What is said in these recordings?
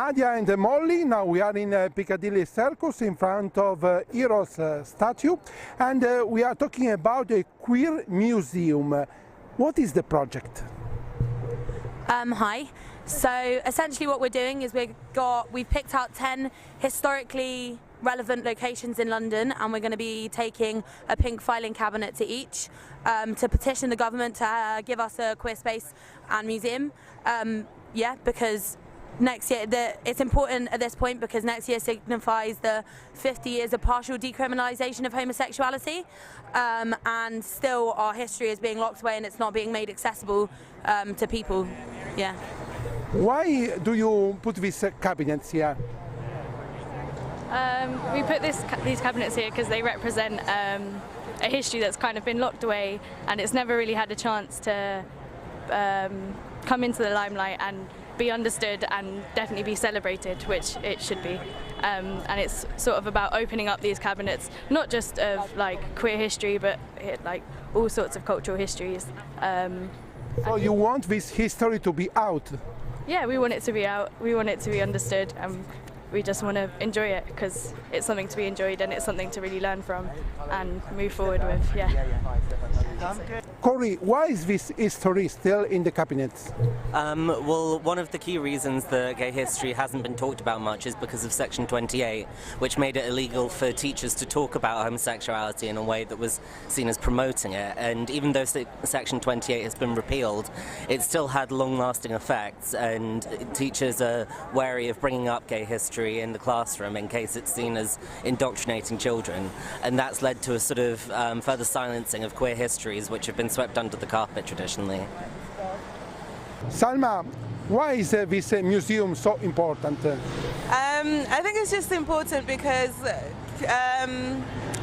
Nadia and Molly. Now we are in Piccadilly Circus in front of Heroes statue, and we are talking about a queer museum. What is the project? Hi. So essentially what we're doing is we've picked out 10 historically relevant locations in London, and we're going to be taking a pink filing cabinet to each to petition the government to give us a queer space and museum. Because next year, it's important at this point because next year signifies the 50 years of partial decriminalisation of homosexuality, and still our history is being locked away and it's not being made accessible to people. Yeah. Why do you put these cabinets here? We put these cabinets here because they represent a history that's kind of been locked away, and it's never really had a chance to come into the limelight and be understood and definitely be celebrated, which it should be. And it's sort of about opening up these cabinets, not just of like queer history, but like all sorts of cultural histories. So you want this history to be out? Yeah, we want it to be out, we want it to be understood, and we just want to enjoy it because it's something to be enjoyed and it's something to really learn from and move forward with. Yeah. Corey, why is this history still in the cabinets? Well, one of the key reasons that gay history hasn't been talked about much is because of Section 28, which made it illegal for teachers to talk about homosexuality in a way that was seen as promoting it. And even though Section 28 has been repealed, it still had long-lasting effects, and teachers are wary of bringing up gay history in the classroom in case it's seen as indoctrinating children. And that's led to a sort of further silencing of queer histories which have been swept under the carpet traditionally. Salma, why is this museum so important? I think it's just important because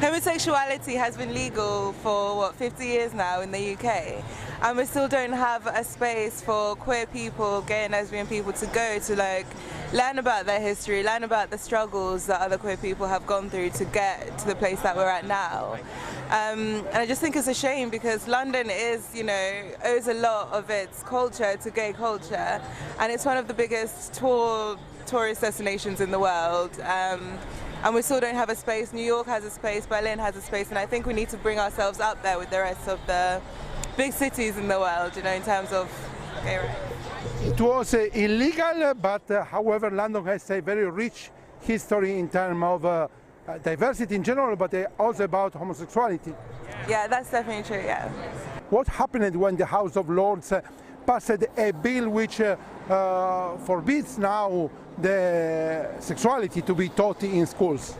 homosexuality has been legal for 50 years now in the UK, and we still don't have a space for queer people, gay and lesbian people to go to like learn about their history, learn about the struggles that other queer people have gone through to get to the place that we're at now. And I just think it's a shame because London is, owes a lot of its culture to gay culture, and it's one of the biggest tourist destinations in the world. And we still don't have a space. New York has a space, Berlin has a space, and I think we need to bring ourselves up there with the rest of the big cities in the world, in terms of gay rights. It was illegal, but however, London has a very rich history in terms of diversity in general, but also about homosexuality. Yeah, that's definitely true, yeah. What happened when the House of Lords passed a bill which forbids now the sexuality to be taught in schools?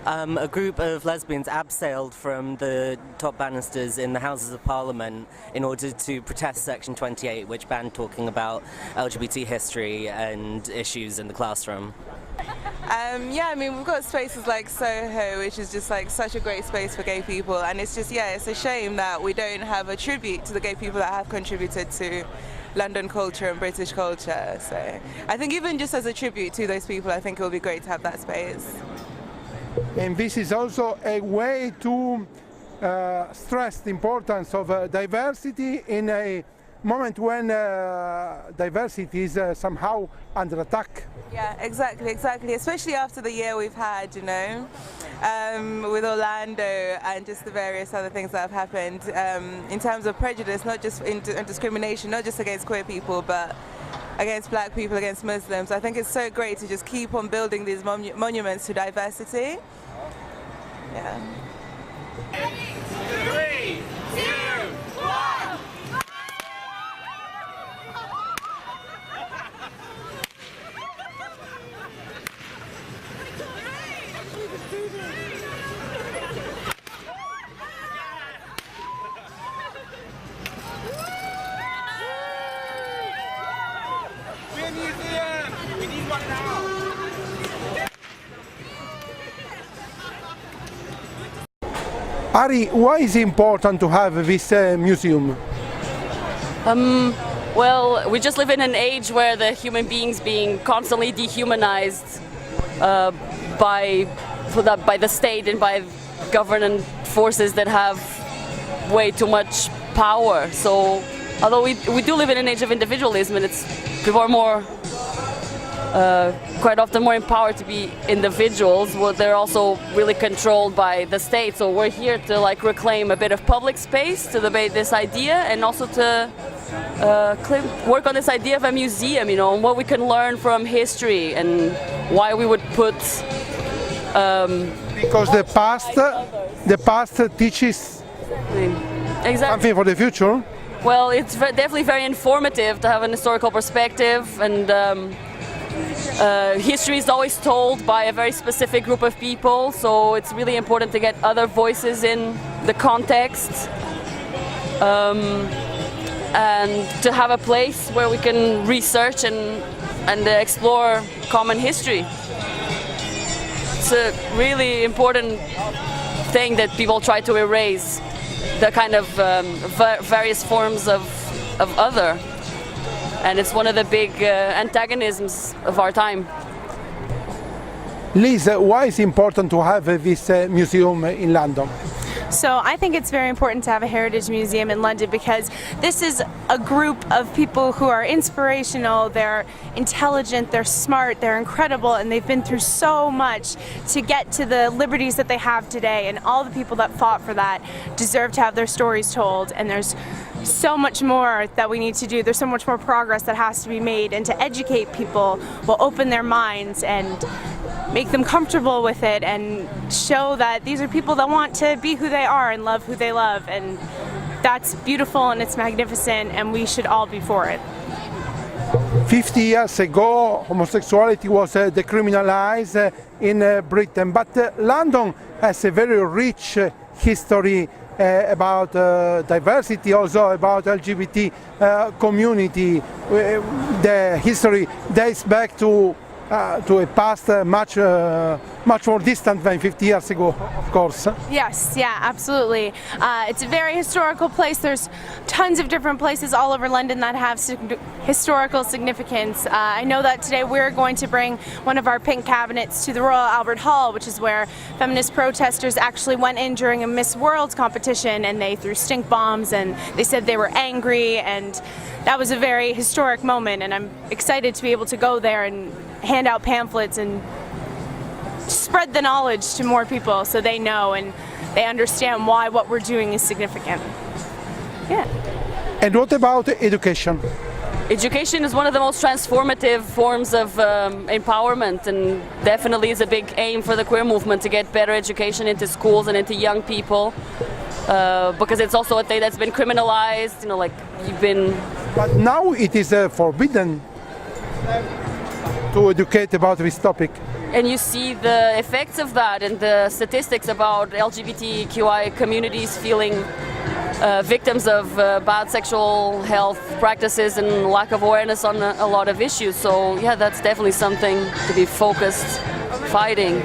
A group of lesbians abseiled from the top banisters in the Houses of Parliament in order to protest Section 28, which banned talking about LGBT history and issues in the classroom. We've got spaces like Soho, which is just like such a great space for gay people, and it's just, it's a shame that we don't have a tribute to the gay people that have contributed to London culture and British culture. So I think even just as a tribute to those people, I think it would be great to have that space. And this is also a way to stress the importance of diversity in a moment when diversity is somehow under attack. Yeah, exactly. Especially after the year we've had, with Orlando and just the various other things that have happened in terms of prejudice, not just in discrimination, not just against queer people, but against black people, against Muslims. I think it's so great to just keep on building these monuments to diversity. Yeah. 3, 2, 1. We're a museum. We need one now. Ari, why is it important to have this museum? Well, we just live in an age where the human beings being constantly dehumanized by the state and by government forces that have way too much power. So, although we do live in an age of individualism, and people are more quite often more empowered to be individuals. Well, they're also really controlled by the state. So we're here to like reclaim a bit of public space to debate this idea, and also to work on this idea of a museum, you know, and what we can learn from history and why we would put. Because the past teaches Exactly. something for the future. Well, it's definitely very informative to have an historical perspective, and history is always told by a very specific group of people, so it's really important to get other voices in the context, and to have a place where we can research and explore common history. It's a really important thing that people try to erase, the kind of various forms of other, and it's one of the big antagonisms of our time. Liz, why is it important to have this museum in London? So I think it's very important to have a heritage museum in London because this is a group of people who are inspirational, they're intelligent, they're smart, they're incredible, and they've been through so much to get to the liberties that they have today, and all the people that fought for that deserve to have their stories told, and there's so much more that we need to do. There's so much more progress that has to be made, and to educate people will open their minds and make them comfortable with it and show that these are people that want to be who they are and love who they love, and that's beautiful and it's magnificent, and we should all be for it. 50 years ago, homosexuality was decriminalized in Britain, but London has a very rich history about diversity, also about LGBT community. The history dates back to a past much more distant than 50 years ago, of course. Yes, yeah, absolutely. It's a very historical place. There's tons of different places all over London that have historical significance. I know that today we're going to bring one of our pink cabinets to the Royal Albert Hall, which is where feminist protesters actually went in during a Miss World competition, and they threw stink bombs and they said they were angry, and that was a very historic moment, and I'm excited to be able to go there and hand out pamphlets and spread the knowledge to more people so they know and they understand why what we're doing is significant. Yeah. And what about education? Education is one of the most transformative forms of empowerment, and definitely is a big aim for the queer movement to get better education into schools and into young people, because it's also a thing that's been criminalized, you know, like you've been... But now it is forbidden to educate about this topic. And you see the effects of that and the statistics about LGBTQI communities feeling victims of bad sexual health practices and lack of awareness on a lot of issues. So yeah, that's definitely something to be focused, fighting.